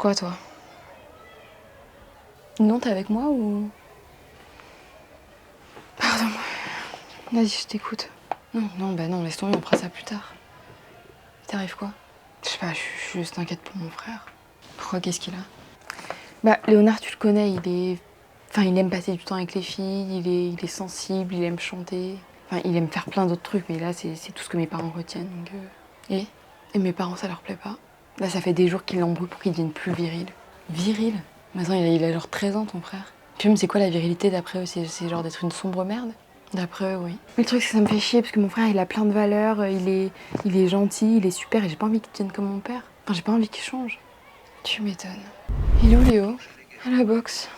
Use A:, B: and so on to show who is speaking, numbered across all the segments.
A: quoi, toi? Non, t'es avec moi ou... Pardon. Vas-y, je t'écoute. Non, laisse tomber, on fera ça plus tard. Il t'arrive quoi? Je sais pas, je suis juste inquiète pour mon frère. Pourquoi, qu'est-ce qu'il a? Bah, Léonard, tu le connais, il aime passer du temps avec les filles, il est sensible, il aime chanter. Enfin, il aime faire plein d'autres trucs, mais là, c'est tout ce que mes parents retiennent. Donc, Et mes parents, ça leur plaît pas. Là, ça fait des jours qu'ils l'embrouillent pour qu'il devienne plus viril. Viril? Mais attends, il a genre 13 ans, ton frère. Puis même, c'est quoi la virilité d'après eux? C'est genre d'être une sombre merde? D'après eux, oui. Mais le truc, c'est que ça me fait chier, parce que mon frère, il a plein de valeurs, il est gentil, il est super, et j'ai pas envie qu'il devienne comme mon père. Enfin, j'ai pas envie qu'il change. Tu m'étonnes. Il est où, Léo? À la boxe.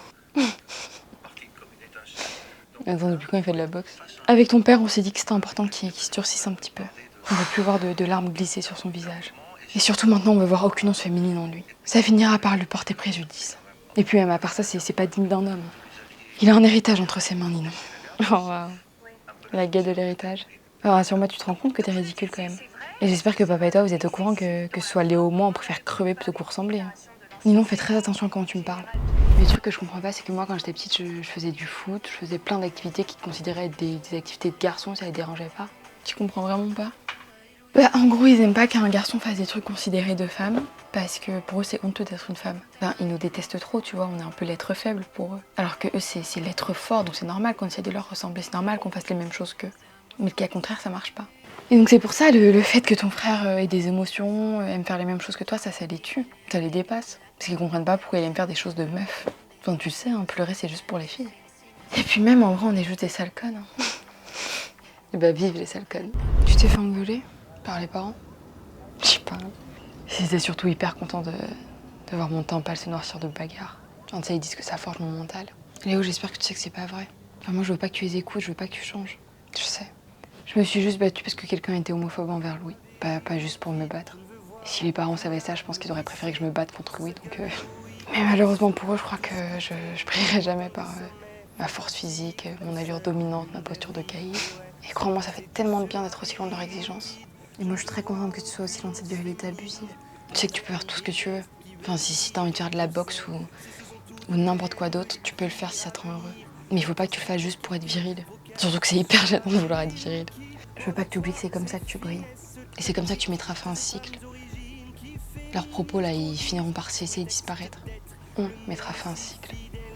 A: Attends, depuis quand il fait de la boxe? Avec ton père, on s'est dit que c'était important qu'il se durcisse un petit peu. On veut plus voir de larmes glisser sur son visage. Et surtout maintenant, on veut voir aucune once féminine en lui. Ça finira par lui porter préjudice. Et puis même à part ça, c'est pas digne d'un homme. Il a un héritage entre ses mains, Ninon. Oh waouh. La gueule de l'héritage. Alors rassure-moi, tu te rends compte que t'es ridicule quand même. Et j'espère que papa et toi, vous êtes au courant que ce soit Léo ou moi, on préfère crever plutôt que vous ressembler. Hein. Ninon, fais très attention à comment tu me parles. Mais le truc que je comprends pas, c'est que moi, quand j'étais petite, je faisais du foot, je faisais plein d'activités qui considéraient être des activités de garçons, ça les dérangeait pas. Tu comprends vraiment pas? Bah, en gros, ils aiment pas qu'un garçon fasse des trucs considérés de femmes, parce que pour eux, c'est honteux d'être une femme. Ben, ils nous détestent trop, tu vois, on est un peu l'être faible pour eux. Alors que eux, c'est l'être fort, donc c'est normal qu'on essaie de leur ressembler, c'est normal qu'on fasse les mêmes choses qu'eux. Mais le cas contraire, ça marche pas. Et donc c'est pour ça, le fait que ton frère ait des émotions, aime faire les mêmes choses que toi, ça les tue, ça les dépasse. Parce qu'ils comprennent pas pourquoi il aime faire des choses de meuf. Enfin, tu sais, hein, pleurer, c'est juste pour les filles. Et puis même, en vrai, on est juste des sales connes. Hein. Et bah, vive les sales connes. Tu t'es fait engueuler par les parents? Je sais pas. Ils étaient surtout hyper contents de voir mon tempal se noircir de bagarre. Enfin, tu sais, ils disent que ça forge mon mental. Léo, j'espère que tu sais que c'est pas vrai. Enfin, moi, je veux pas que tu les écoutes, je veux pas que tu changes. Je sais. Je me suis juste battue parce que quelqu'un était homophobe envers Louis. Pas juste pour me battre. Et si les parents savaient ça, je pense qu'ils auraient préféré que je me batte contre Louis, donc... Mais malheureusement pour eux, je crois que je brillerai jamais par ma force physique, mon allure dominante, ma posture de caïd. Et crois-moi, ça fait tellement de bien d'être aussi loin de leurs exigences. Et moi, je suis très contente que tu sois aussi loin de cette virilité abusive. Tu sais que tu peux faire tout ce que tu veux. Enfin, si t'as envie de faire de la boxe ou n'importe quoi d'autre, tu peux le faire si ça te rend heureux. Mais il faut pas que tu le fasses juste pour être viril. Surtout que c'est hyper gênant de vouloir être viril. Je veux pas que tu oublies que c'est comme ça que tu brilles. Et c'est comme ça que tu mettras fin à ce cycle. Leurs propos, là, ils finiront par cesser et disparaître. On mettra fin à ce cycle.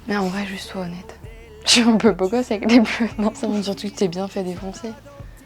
A: Mais en vrai, juste sois honnête. Je suis un peu beau gosse avec les bleus. Non, ça montre surtout que tu t'es bien fait défoncer.